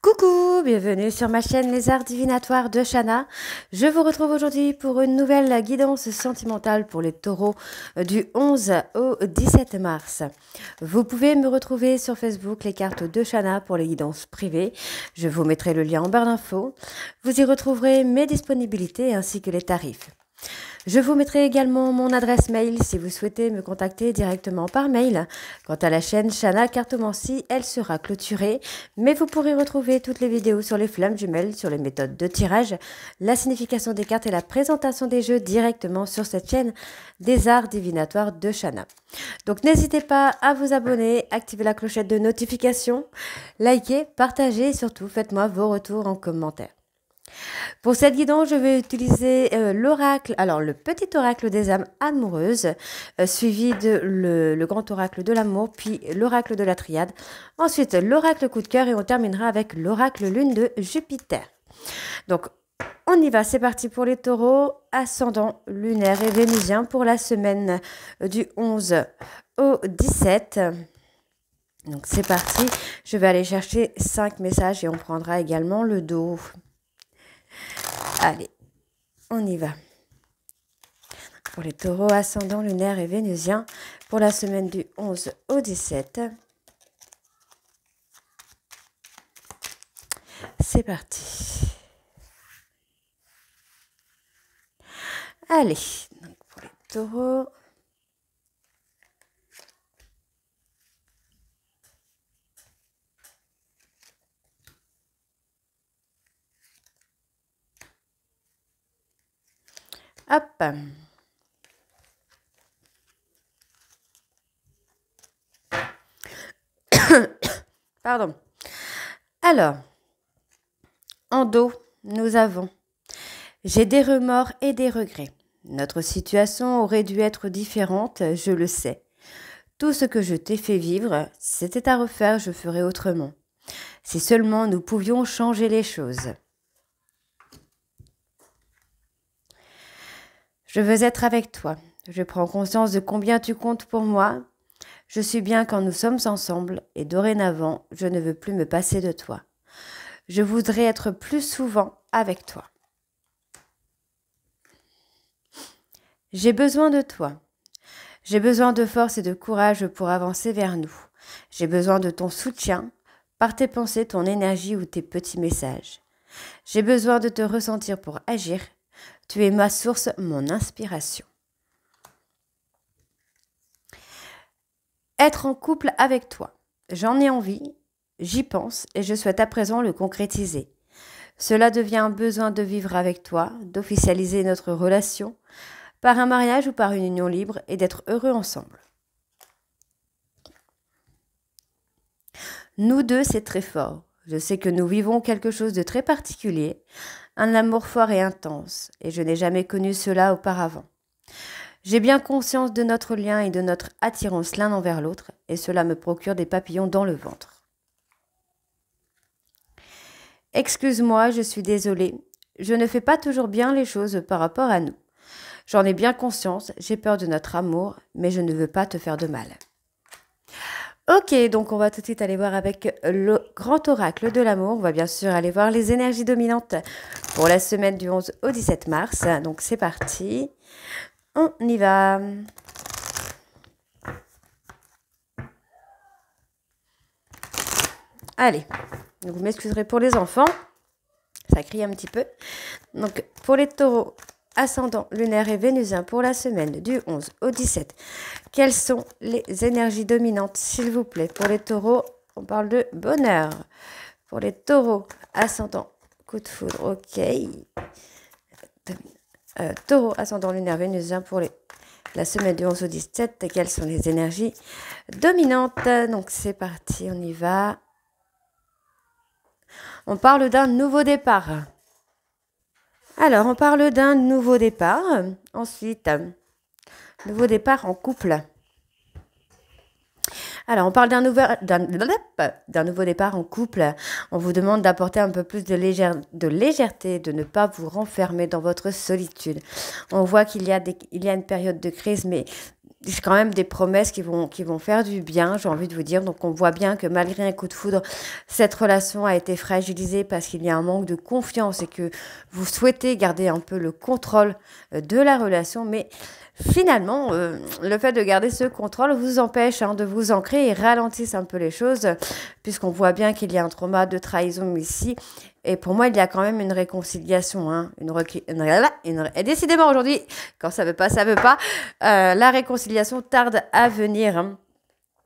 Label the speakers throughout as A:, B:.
A: Coucou, bienvenue sur ma chaîne Les Arts Divinatoires de Shana. Je vous retrouve aujourd'hui pour une nouvelle guidance sentimentale pour les taureaux du 11 au 17 mars. Vous pouvez me retrouver sur Facebook, les cartes de Shana pour les guidances privées. Je vous mettrai le lien en barre d'infos. Vous y retrouverez mes disponibilités ainsi que les tarifs. Je vous mettrai également mon adresse mail si vous souhaitez me contacter directement par mail. Quant à la chaîne Shana Cartomancie, elle sera clôturée, mais vous pourrez retrouver toutes les vidéos sur les flammes jumelles, sur les méthodes de tirage, la signification des cartes et la présentation des jeux directement sur cette chaîne des arts divinatoires de Shana. Donc n'hésitez pas à vous abonner, activer la clochette de notification, liker, partager et surtout faites-moi vos retours en commentaire. Pour cette guidance, je vais utiliser l'oracle, alors le petit oracle des âmes amoureuses, suivi de le grand oracle de l'amour, puis l'oracle de la triade. Ensuite, l'oracle coup de cœur et on terminera avec l'oracle lune de Jupiter. Donc, on y va, c'est parti pour les taureaux, ascendant lunaire et vénusien pour la semaine du 11 au 17. Donc, c'est parti. Je vais aller chercher 5 messages et on prendra également le dos. Allez, on y va. Pour les taureaux ascendants lunaires et vénusiens, pour la semaine du 11 au 17. C'est parti. Allez, donc pour les taureaux. Hop. Pardon. Alors, en dos, nous avons « J'ai des remords et des regrets. Notre situation aurait dû être différente, je le sais. Tout ce que je t'ai fait vivre, si c'était à refaire, je ferais autrement. Si seulement nous pouvions changer les choses. » Je veux être avec toi. Je prends conscience de combien tu comptes pour moi. Je suis bien quand nous sommes ensemble et dorénavant, je ne veux plus me passer de toi. Je voudrais être plus souvent avec toi. J'ai besoin de toi. J'ai besoin de force et de courage pour avancer vers nous. J'ai besoin de ton soutien, par tes pensées, ton énergie ou tes petits messages. J'ai besoin de te ressentir pour agir. Tu es ma source, mon inspiration. Être en couple avec toi. J'en ai envie, j'y pense et je souhaite à présent le concrétiser. Cela devient un besoin de vivre avec toi, d'officialiser notre relation par un mariage ou par une union libre et d'être heureux ensemble. Nous deux, c'est très fort. Je sais que nous vivons quelque chose de très particulier, un amour fort et intense, et je n'ai jamais connu cela auparavant. J'ai bien conscience de notre lien et de notre attirance l'un envers l'autre, et cela me procure des papillons dans le ventre. Excuse-moi, je suis désolée. Je ne fais pas toujours bien les choses par rapport à nous. J'en ai bien conscience, j'ai peur de notre amour, mais je ne veux pas te faire de mal. Ok, donc on va tout de suite aller voir avec le grand oracle de l'amour. On va bien sûr aller voir les énergies dominantes pour la semaine du 11 au 17 mars. Donc c'est parti. On y va. Allez, donc vous m'excuserez pour les enfants. Ça crie un petit peu. Donc pour les taureaux ascendant lunaire et vénusien pour la semaine du 11 au 17. Quelles sont les énergies dominantes, s'il vous plaît? Pour les taureaux, on parle de bonheur. Pour les taureaux ascendant coup de foudre, ok. Taureau ascendant lunaire vénusien pour la semaine du 11 au 17. Quelles sont les énergies dominantes? Donc c'est parti, on y va. On parle d'un nouveau départ. Alors, on parle d'un nouveau départ. Ensuite, nouveau départ en couple. Alors, on parle d'un nouveau départ en couple. On vous demande d'apporter un peu plus de légèreté, de ne pas vous renfermer dans votre solitude. On voit qu'il y a une période de crise, mais c'est quand même des promesses qui vont faire du bien, j'ai envie de vous dire. Donc, on voit bien que malgré un coup de foudre, cette relation a été fragilisée parce qu'il y a un manque de confiance et que vous souhaitez garder un peu le contrôle de la relation. Mais finalement, le fait de garder ce contrôle vous empêche de vous ancrer et ralentisse un peu les choses, puisqu'on voit bien qu'il y a un trauma de trahison ici. Et pour moi, il y a quand même une réconciliation. Et décidément, aujourd'hui, quand ça veut pas, ça veut pas. La réconciliation tarde à venir.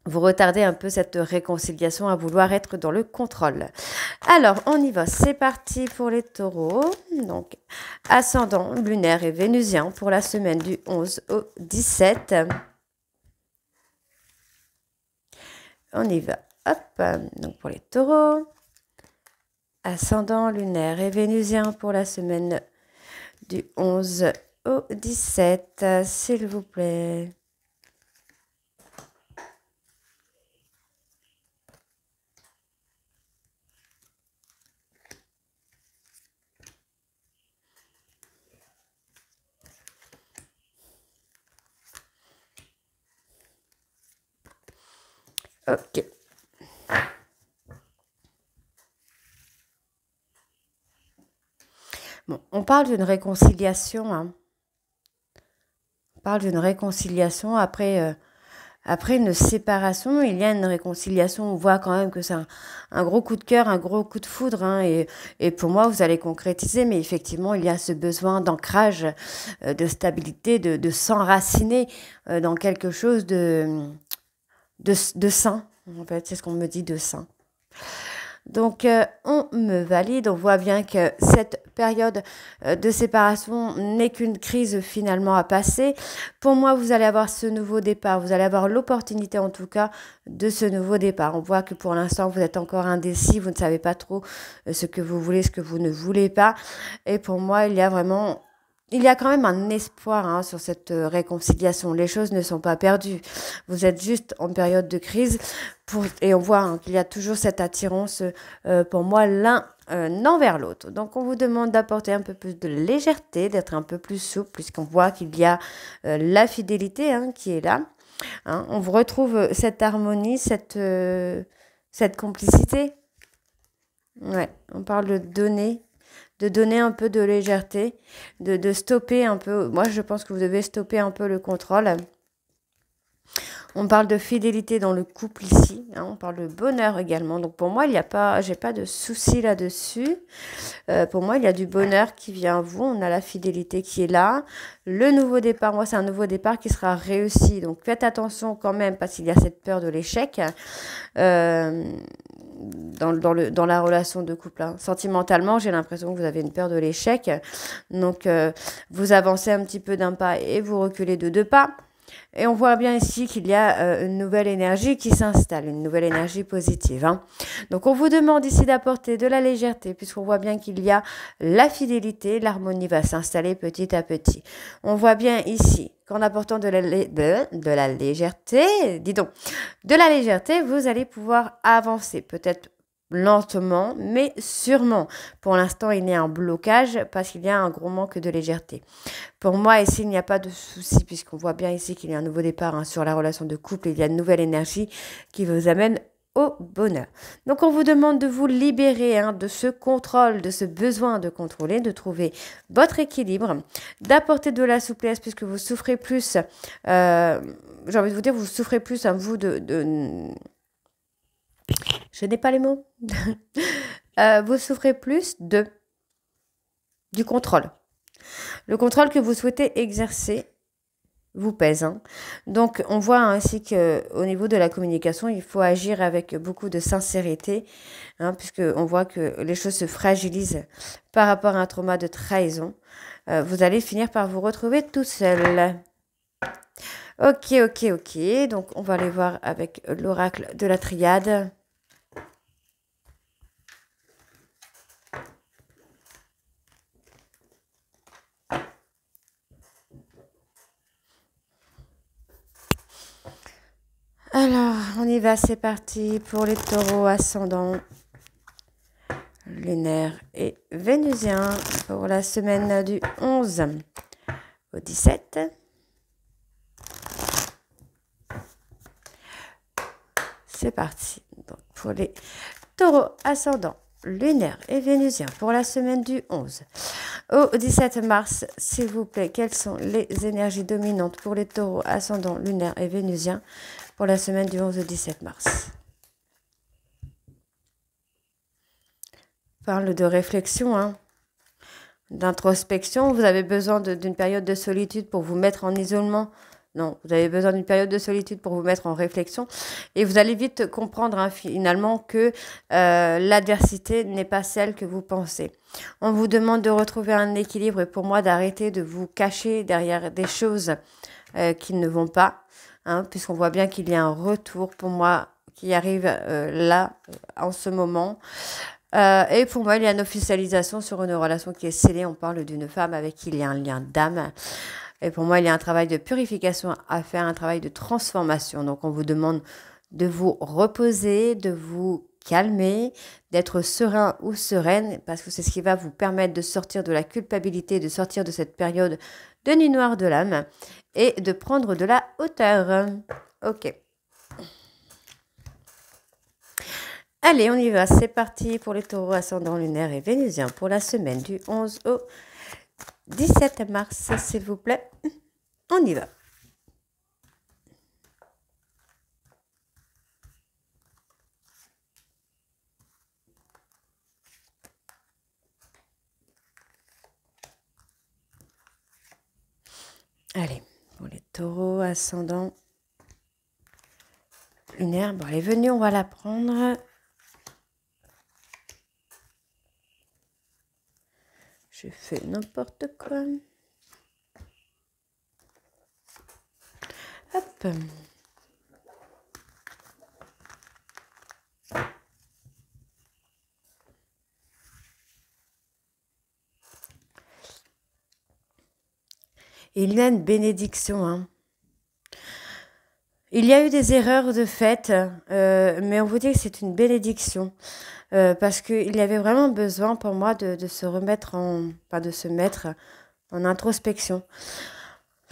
A: Vous retardez un peu cette réconciliation à vouloir être dans le contrôle. Alors, on y va. C'est parti pour les taureaux. Donc, ascendant, lunaire et vénusien pour la semaine du 11 au 17. On y va. Hop. Donc, pour les taureaux. Ascendant, lunaire et vénusien pour la semaine du 11 au 17, s'il vous plaît. Ok. Bon, on parle d'une réconciliation. On parle d'une réconciliation après une séparation. Il y a une réconciliation. On voit quand même que c'est un gros coup de cœur, un gros coup de foudre. Et pour moi, vous allez concrétiser. Mais effectivement, il y a ce besoin d'ancrage, de stabilité, de s'enraciner dans quelque chose de sain. En fait, c'est ce qu'on me dit, de sain. Donc, on me valide. On voit bien que cette période de séparation n'est qu'une crise finalement à passer. Pour moi, vous allez avoir ce nouveau départ. Vous allez avoir l'opportunité, en tout cas, de ce nouveau départ. On voit que pour l'instant, vous êtes encore indécis. Vous ne savez pas trop ce que vous voulez, ce que vous ne voulez pas. Et pour moi, il y a quand même un espoir sur cette réconciliation. Les choses ne sont pas perdues. Vous êtes juste en période de crise et on voit qu'il y a toujours cette attirance pour moi l'un envers l'autre. Donc on vous demande d'apporter un peu plus de légèreté, d'être un peu plus souple puisqu'on voit qu'il y a la fidélité qui est là. On vous retrouve cette harmonie, cette complicité. Ouais, on parle de donner un peu de légèreté, de stopper un peu. Moi, je pense que vous devez stopper un peu le contrôle. On parle de fidélité dans le couple ici. On parle de bonheur également. Donc pour moi, j'ai pas de souci là-dessus. Pour moi, il y a du bonheur qui vient à vous. On a la fidélité qui est là. Le nouveau départ, moi, c'est un nouveau départ qui sera réussi. Donc faites attention quand même parce qu'il y a cette peur de l'échec. Dans la relation de couple. Sentimentalement, j'ai l'impression que vous avez une peur de l'échec. Donc, vous avancez un petit peu d'un pas et vous reculez de 2 pas. Et on voit bien ici qu'il y a une nouvelle énergie qui s'installe, une nouvelle énergie positive. Donc, on vous demande ici d'apporter de la légèreté puisqu'on voit bien qu'il y a la fidélité, l'harmonie va s'installer petit à petit. On voit bien ici qu'en apportant de la légèreté, vous allez pouvoir avancer, peut-être lentement, mais sûrement. Pour l'instant, il y a un blocage parce qu'il y a un gros manque de légèreté. Pour moi, ici, il n'y a pas de souci puisqu'on voit bien ici qu'il y a un nouveau départ sur la relation de couple. Il y a une nouvelle énergie qui vous amène au bonheur. Donc, on vous demande de vous libérer de ce contrôle, de ce besoin de contrôler, de trouver votre équilibre, d'apporter de la souplesse puisque vous souffrez plus. J'ai envie de vous dire, vous souffrez plus vous je n'ai pas les mots. Vous souffrez plus du contrôle. Le contrôle que vous souhaitez exercer vous pèse. Donc, on voit ainsi qu'au niveau de la communication, il faut agir avec beaucoup de sincérité, puisqu'on voit que les choses se fragilisent par rapport à un trauma de trahison. Vous allez finir par vous retrouver tout seul. Ok. Donc, on va aller voir avec l'oracle de la triade. Alors, on y va, c'est parti pour les taureaux ascendants, lunaire et vénusien pour la semaine du 11 au 17. c'est parti. Donc, pour les taureaux ascendants, lunaire et vénusien pour la semaine du 11 au 17 mars, s'il vous plaît, quelles sont les énergies dominantes pour les taureaux ascendants, lunaire et vénusien pour la semaine du 11 au 17 mars? On parle de réflexion, hein, d'introspection. Vous avez besoin d'une période de solitude pour vous mettre en isolement. Non, vous avez besoin d'une période de solitude pour vous mettre en réflexion. Et vous allez vite comprendre, hein, finalement, que l'adversité n'est pas celle que vous pensez. On vous demande de retrouver un équilibre et pour moi d'arrêter de vous cacher derrière des choses qui ne vont pas. Hein, puisqu'on voit bien qu'il y a un retour pour moi qui arrive là, en ce moment. Et pour moi, il y a une officialisation sur une relation qui est scellée. On parle d'une femme avec qui il y a un lien d'âme. Et pour moi, il y a un travail de purification à faire, un travail de transformation. Donc, on vous demande de vous reposer, de vous calmer, d'être serein ou sereine, parce que c'est ce qui va vous permettre de sortir de la culpabilité, de sortir de cette période de nuit noire de l'âme et de prendre de la hauteur. Ok. Allez, on y va. C'est parti pour les taureaux ascendants lunaire et vénusien pour la semaine du 11 au 17 mars, s'il vous plaît. On y va. Allez, pour les taureaux ascendants lunaire, bon, elle est venue, on va la prendre. Je fais n'importe quoi. Hop. Il y a une bénédiction. Hein. Il y a eu des erreurs de fait, mais on vous dit que c'est une bénédiction. Parce qu'il y avait vraiment besoin pour moi de se remettre en... Enfin, de se mettre en introspection.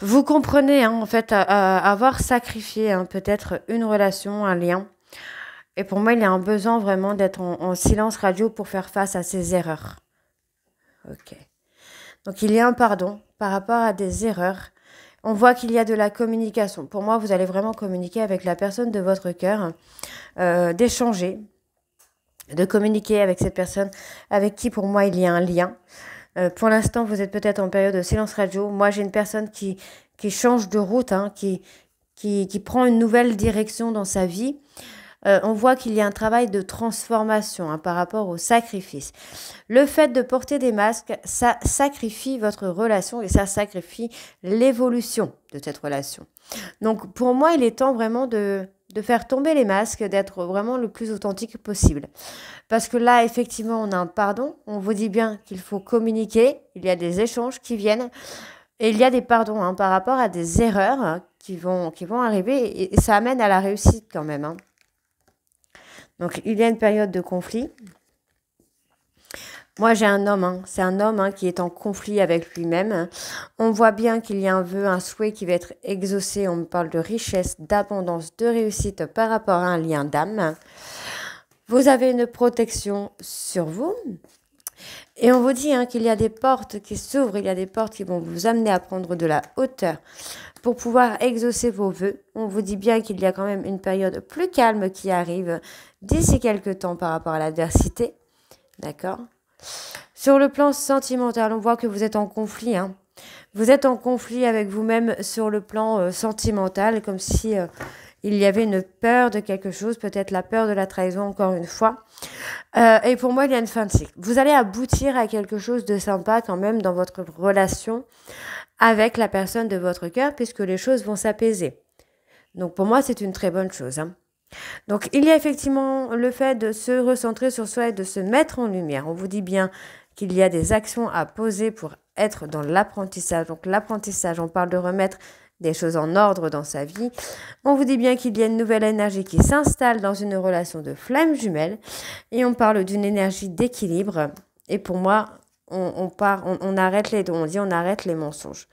A: Vous comprenez, hein, en fait, avoir sacrifié hein, peut-être une relation, un lien. Et pour moi, il y a un besoin vraiment d'être en silence radio pour faire face à ces erreurs. Ok. Donc, il y a un pardon par rapport à des erreurs. On voit qu'il y a de la communication. Pour moi, vous allez vraiment communiquer avec la personne de votre cœur, d'échanger, de communiquer avec cette personne avec qui, pour moi, il y a un lien. Pour l'instant, vous êtes peut-être en période de silence radio. Moi, j'ai une personne qui change de route, hein, qui prend une nouvelle direction dans sa vie. On voit qu'il y a un travail de transformation hein, par rapport au sacrifice. Le fait de porter des masques, ça sacrifie votre relation et ça sacrifie l'évolution de cette relation. Donc pour moi, il est temps vraiment de faire tomber les masques, d'être vraiment le plus authentique possible. Parce que là, effectivement, on a un pardon. On vous dit bien qu'il faut communiquer. Il y a des échanges qui viennent. Et il y a des pardons hein, par rapport à des erreurs hein, qui vont arriver. Et ça amène à la réussite quand même. Hein. Donc, il y a une période de conflit. Moi, j'ai un homme. Hein. C'est un homme hein, qui est en conflit avec lui-même. On voit bien qu'il y a un vœu, un souhait qui va être exaucé. On me parle de richesse, d'abondance, de réussite par rapport à un lien d'âme. Vous avez une protection sur vous. Et on vous dit hein, qu'il y a des portes qui s'ouvrent. Il y a des portes qui vont vous amener à prendre de la hauteur pour pouvoir exaucer vos vœux. On vous dit bien qu'il y a quand même une période plus calme qui arrive d'ici quelques temps par rapport à l'adversité. D'accord ? Sur le plan sentimental, on voit que vous êtes en conflit. Hein. Vous êtes en conflit avec vous-même sur le plan sentimental, comme si il y avait une peur de quelque chose, peut-être la peur de la trahison encore une fois. Et pour moi, il y a une fin de cycle. Vous allez aboutir à quelque chose de sympa quand même dans votre relation avec la personne de votre cœur, puisque les choses vont s'apaiser. Donc pour moi, c'est une très bonne chose. Hein. Donc il y a effectivement le fait de se recentrer sur soi et de se mettre en lumière. On vous dit bien qu'il y a des actions à poser pour être dans l'apprentissage. Donc l'apprentissage, on parle de remettre des choses en ordre dans sa vie. On vous dit bien qu'il y a une nouvelle énergie qui s'installe dans une relation de flamme jumelle et on parle d'une énergie d'équilibre. Et pour moi, on arrête les deux, on dit on arrête les mensonges.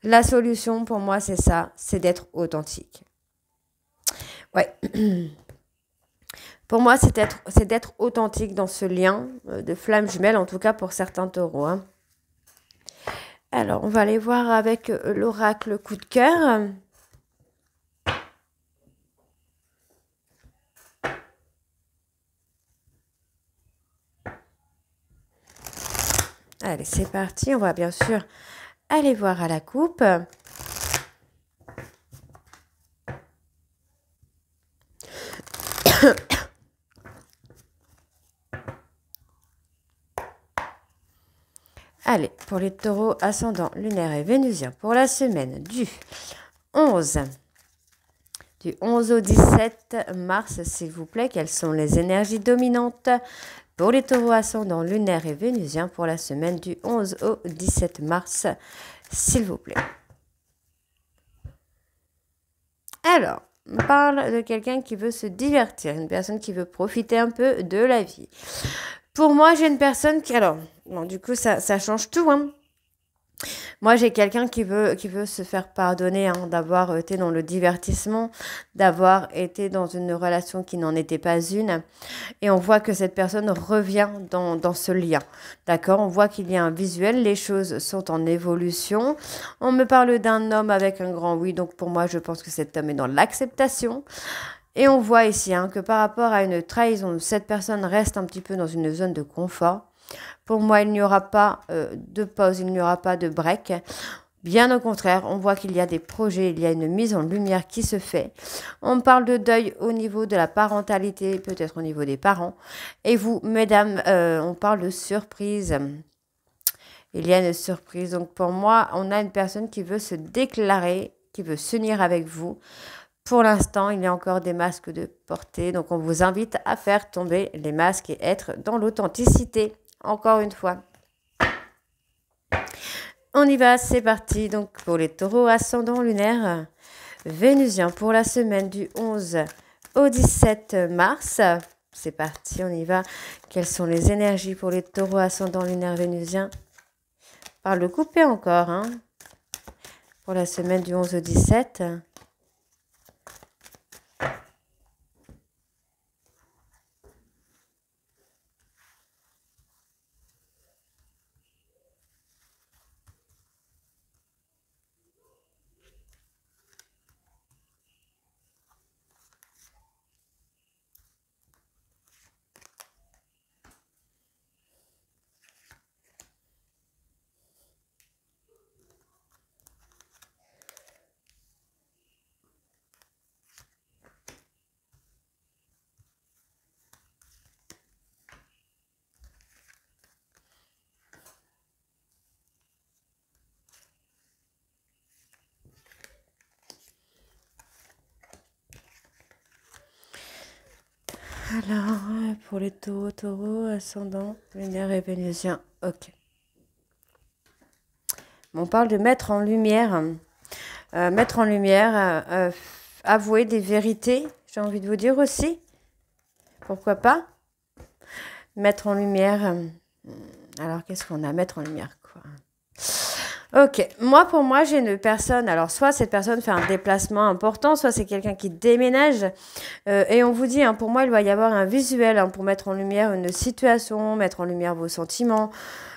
A: La solution pour moi, c'est ça, c'est d'être authentique. Ouais. Pour moi, c'est d'être authentique dans ce lien de flamme jumelle, en tout cas pour certains taureaux, hein. Alors, on va aller voir avec l'oracle coup de cœur. Allez, c'est parti. On va bien sûr aller voir à la coupe. Allez, pour les taureaux ascendant lunaire et vénusien, pour la semaine du 11 au 17 mars, s'il vous plaît, quelles sont les énergies dominantes pour les taureaux ascendant lunaire et vénusien pour la semaine du 11 au 17 mars, s'il vous plaît. Alors, on parle de quelqu'un qui veut se divertir, une personne qui veut profiter un peu de la vie. Pour moi, j'ai une personne qui... Alors, bon, du coup, ça change tout, hein. Moi, j'ai quelqu'un qui veut se faire pardonner, hein, d'avoir été dans le divertissement, d'avoir été dans une relation qui n'en était pas une. Et on voit que cette personne revient dans ce lien. D'accord? On voit qu'il y a un visuel, les choses sont en évolution. On me parle d'un homme avec un grand oui, donc pour moi, je pense que cet homme est dans l'acceptation. Et on voit ici, hein, que par rapport à une trahison, cette personne reste un petit peu dans une zone de confort. Pour moi, il n'y aura pas de pause, il n'y aura pas de break. Bien au contraire, on voit qu'il y a des projets, il y a une mise en lumière qui se fait. On parle de deuil au niveau de la parentalité, peut-être au niveau des parents. Et vous, mesdames, on parle de surprise. Il y a une surprise. Donc pour moi, on a une personne qui veut se déclarer, qui veut s'unir avec vous. Pour l'instant, il y a encore des masques de portée. Donc on vous invite à faire tomber les masques et être dans l'authenticité. Encore une fois. On y va, c'est parti. Donc pour les taureaux ascendant lunaire, vénusien pour la semaine du 11 au 17 mars. C'est parti, on y va. Quelles sont les énergies pour les taureaux ascendant lunaire vénusien? Par le couper encore, hein. Pour la semaine du 11 au 17. Alors, pour les taureaux, ascendant, lunaire et vénusien. Ok. On parle de mettre en lumière. Avouer des vérités, j'ai envie de vous dire aussi. Pourquoi pas? Mettre en lumière. Alors, qu'est-ce qu'on a à mettre en lumière, quoi? Ok, pour moi, j'ai une personne, alors soit cette personne fait un déplacement important, soit c'est quelqu'un qui déménage, et on vous dit, hein, pour moi, il va y avoir un visuel, hein, pour mettre en lumière une situation, mettre en lumière vos sentiments,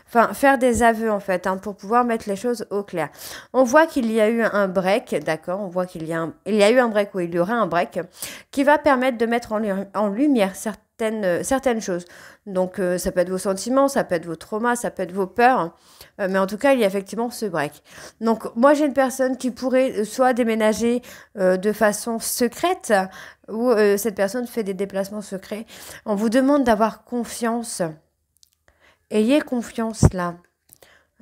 A: enfin, faire des aveux, en fait, hein, pour pouvoir mettre les choses au clair. On voit qu'il y a eu un break, d'accord, on voit qu'il y a eu un break, ou il y aura un break, qui va permettre de mettre en lumière certaines choses. Donc, ça peut être vos sentiments, ça peut être vos traumas, ça peut être vos peurs, mais en tout cas, il y a effectivement ce break. Donc, moi, j'ai une personne qui pourrait soit déménager de façon secrète, ou cette personne fait des déplacements secrets. On vous demande d'avoir confiance. Ayez confiance là.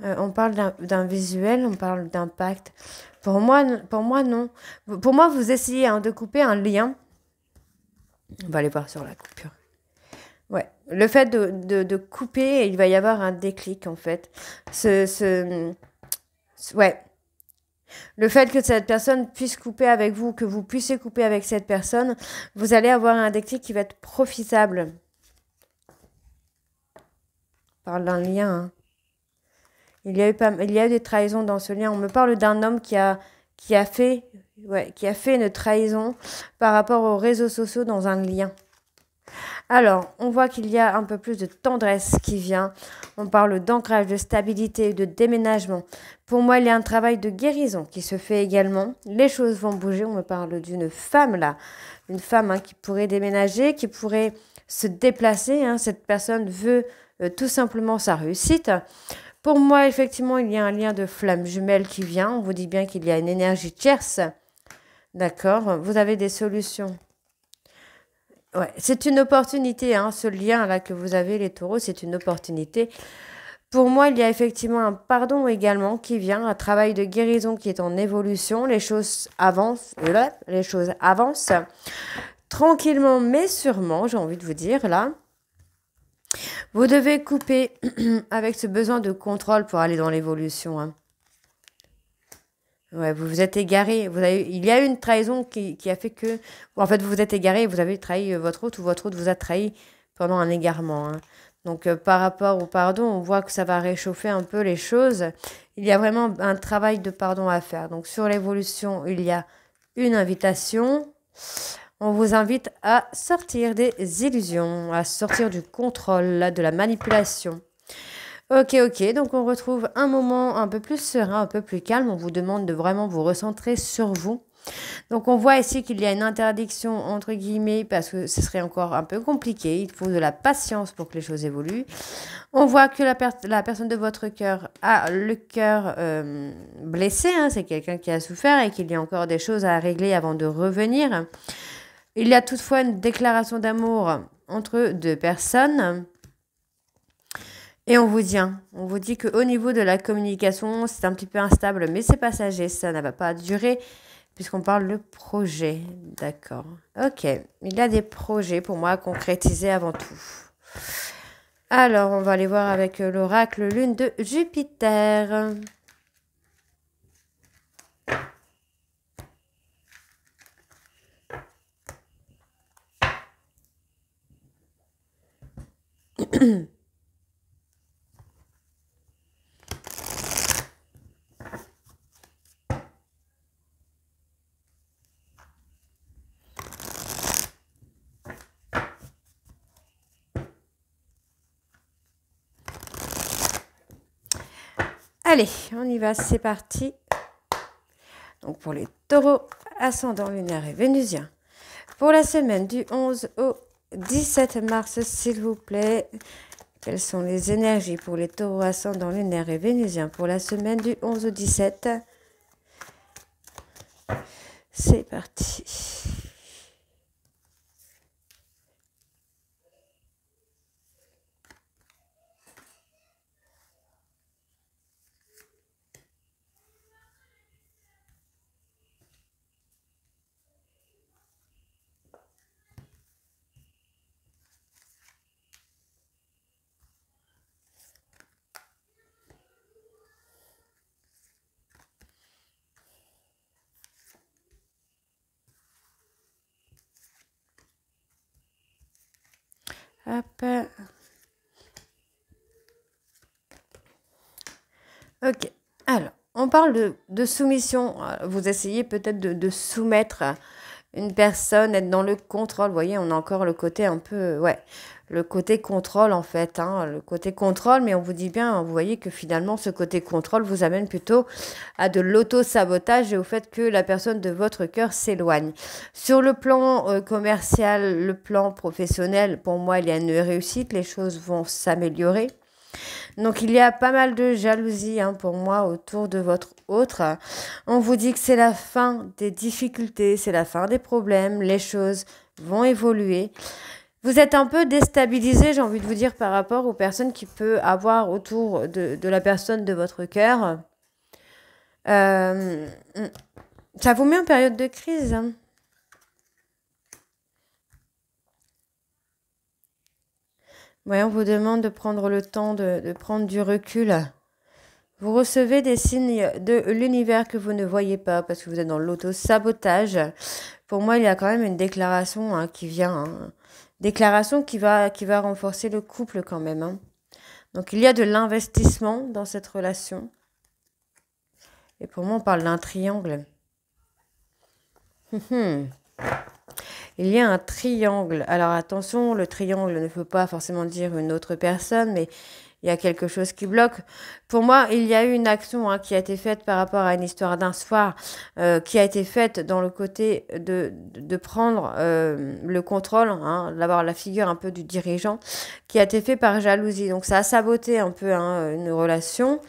A: On parle d'un visuel, on parle d'un pacte. Pour moi, non. Pour moi, vous essayez, hein, de couper un lien. On va aller voir sur la coupure. Ouais, le fait de couper, il va y avoir un déclic en fait. Ouais, le fait que cette personne puisse couper avec vous, que vous puissiez couper avec cette personne, vous allez avoir un déclic qui va être profitable. On parle d'un lien, hein. Il y a eu des trahisons dans ce lien. On me parle d'un homme qui a fait une trahison par rapport aux réseaux sociaux dans un lien. Alors, on voit qu'il y a un peu plus de tendresse qui vient. On parle d'ancrage, de stabilité, de déménagement. Pour moi, il y a un travail de guérison qui se fait également. Les choses vont bouger. On me parle d'une femme là. Une femme qui pourrait déménager, qui pourrait se déplacer. Cette personne veut tout simplement sa réussite. Pour moi, effectivement, il y a un lien de flamme jumelle qui vient. On vous dit bien qu'il y a une énergie tierce. D'accord. Vous avez des solutions. Ouais, c'est une opportunité, ce lien-là que vous avez, les taureaux, c'est une opportunité. Pour moi, il y a effectivement un pardon également qui vient, un travail de guérison qui est en évolution. Les choses avancent, les choses avancent tranquillement, mais sûrement, j'ai envie de vous dire, là. Vous devez couper avec ce besoin de contrôle pour aller dans l'évolution. Ouais, vous vous êtes égaré. Il y a eu une trahison qui a fait que... En fait, vous vous êtes égaré et vous avez trahi votre hôte ou votre hôte vous a trahi pendant un égarement. Donc, par rapport au pardon, on voit que ça va réchauffer un peu les choses. Il y a vraiment un travail de pardon à faire. Donc, sur l'évolution, il y a une invitation. On vous invite à sortir des illusions, à sortir du contrôle, de la manipulation. Ok, donc on retrouve un moment un peu plus serein, un peu plus calme. On vous demande de vraiment vous recentrer sur vous. Donc on voit ici qu'il y a une interdiction entre guillemets parce que ce serait encore un peu compliqué. Il faut de la patience pour que les choses évoluent. On voit que la personne de votre cœur a le cœur blessé. C'est quelqu'un qui a souffert et qu'il y a encore des choses à régler avant de revenir. Il y a toutefois une déclaration d'amour entre deux personnes. Et on vous dit qu'au niveau de la communication, c'est un petit peu instable, mais c'est passager, ça ne va pas durer, puisqu'on parle de projet. D'accord. Ok, il y a des projets pour moi à concrétiser avant tout. Alors, on va aller voir avec l'oracle lune de Jupiter. Allez, on y va, c'est parti. Donc pour les taureaux, ascendant lunaire et vénusien. Pour la semaine du 11 au 17 mars, s'il vous plaît, quelles sont les énergies pour les taureaux ascendant lunaire et vénusien pour la semaine du 11 au 17? C'est parti. Hop. Ok. Alors, on parle de soumission. Vous essayez peut-être de soumettre une personne, être dans le contrôle. Vous voyez, on a encore le côté un peu... Ouais, le côté contrôle en fait. Le côté contrôle, mais on vous dit bien, vous voyez que finalement, ce côté contrôle vous amène plutôt à de l'auto-sabotage et au fait que la personne de votre cœur s'éloigne. Sur le plan commercial, le plan professionnel, pour moi, il y a une réussite. Les choses vont s'améliorer. Donc, il y a pas mal de jalousie pour moi autour de votre autre. On vous dit que c'est la fin des difficultés, c'est la fin des problèmes, les choses vont évoluer. Vous êtes un peu déstabilisé, j'ai envie de vous dire, par rapport aux personnes qui peut avoir autour de la personne de votre cœur. Ça vous met en période de crise. Ouais, on vous demande de prendre le temps de prendre du recul. Vous recevez des signes de l'univers que vous ne voyez pas parce que vous êtes dans l'auto-sabotage. Pour moi, il y a quand même une déclaration qui vient. Déclaration qui va renforcer le couple quand même. Donc, il y a de l'investissement dans cette relation. Et pour moi, on parle d'un triangle. il y a un triangle. Alors attention, le triangle ne veut pas forcément dire une autre personne, mais il y a quelque chose qui bloque. Pour moi, il y a eu une action qui a été faite par rapport à une histoire d'un soir, qui a été faite dans le côté de prendre le contrôle, d'avoir la figure un peu du dirigeant, qui a été fait par jalousie. Donc ça a saboté un peu une relation.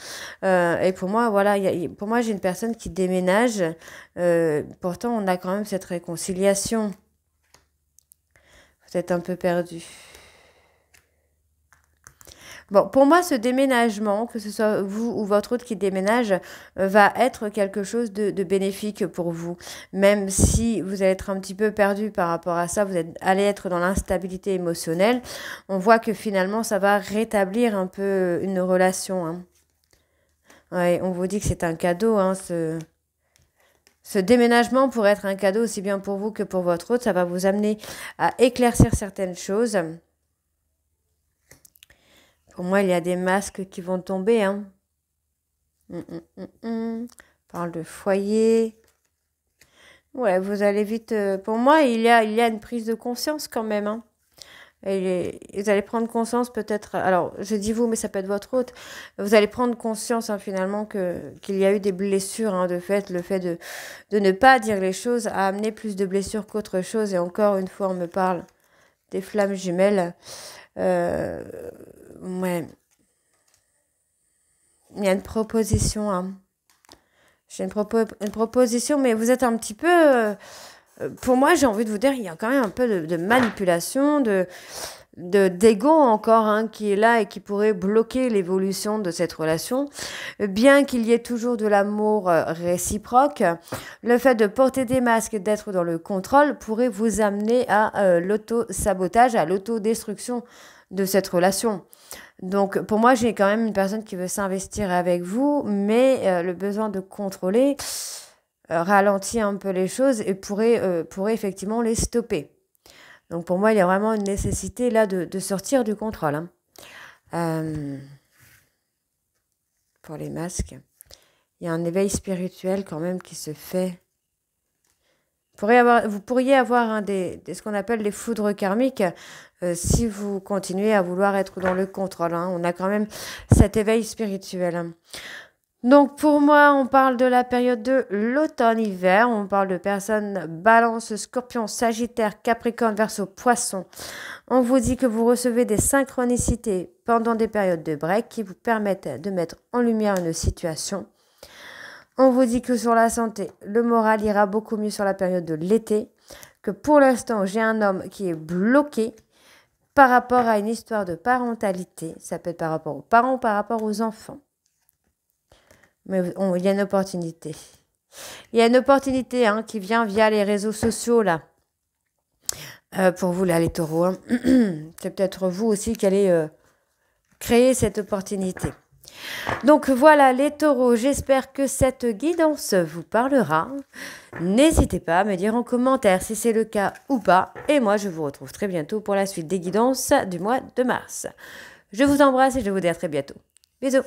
A: Et pour moi, voilà, pour moi, j'ai une personne qui déménage. Pourtant, on a quand même cette réconciliation. Vous êtes un peu perdu. Bon, pour moi, ce déménagement, que ce soit vous ou votre autre qui déménage, va être quelque chose de bénéfique pour vous. Même si vous allez être un petit peu perdu par rapport à ça, allez être dans l'instabilité émotionnelle, on voit que finalement, ça va rétablir un peu une relation. Ouais, on vous dit que c'est un cadeau, ce déménagement pourrait être un cadeau aussi bien pour vous que pour votre autre. Ça va vous amener à éclaircir certaines choses. Pour moi, il y a des masques qui vont tomber. On parle de foyer. Ouais, vous allez vite. Pour moi, il y a une prise de conscience quand même. Et vous allez prendre conscience peut-être. Alors, je dis vous, mais ça peut être votre autre. Vous allez prendre conscience finalement qu'il y a eu des blessures. De fait, le fait de ne pas dire les choses a amené plus de blessures qu'autre chose. Et encore une fois, on me parle des flammes jumelles. Ouais. Il y a une proposition. J'ai une proposition, mais vous êtes un petit peu... pour moi, j'ai envie de vous dire, il y a quand même un peu de manipulation, d'ego encore qui est là et qui pourrait bloquer l'évolution de cette relation. Bien qu'il y ait toujours de l'amour réciproque, le fait de porter des masques et d'être dans le contrôle pourrait vous amener à l'auto-sabotage, à l'autodestruction de cette relation. Donc, pour moi, j'ai quand même une personne qui veut s'investir avec vous, mais le besoin de contrôler ralentit un peu les choses et pourrait effectivement les stopper. Donc, pour moi, il y a vraiment une nécessité là de sortir du contrôle. Pour les masques, il y a un éveil spirituel quand même qui se fait. Vous pourriez avoir ce qu'on appelle les foudres karmiques si vous continuez à vouloir être dans le contrôle. On a quand même cet éveil spirituel. Donc pour moi, on parle de la période de l'automne-hiver. On parle de personnes balance, scorpion, sagittaire, capricorne, verseau, poisson. On vous dit que vous recevez des synchronicités pendant des périodes de break qui vous permettent de mettre en lumière une situation. On vous dit que sur la santé, le moral ira beaucoup mieux sur la période de l'été, que pour l'instant, j'ai un homme qui est bloqué par rapport à une histoire de parentalité. Ça peut être par rapport aux parents ou par rapport aux enfants. Mais il y a une opportunité. Il y a une opportunité qui vient via les réseaux sociaux, là. Pour vous, là, les taureaux. C'est peut-être vous aussi qui allez créer cette opportunité. Donc voilà les taureaux, j'espère que cette guidance vous parlera. N'hésitez pas à me dire en commentaire si c'est le cas ou pas. Et moi, je vous retrouve très bientôt pour la suite des guidances du mois de mars. Je vous embrasse et je vous dis à très bientôt. Bisous.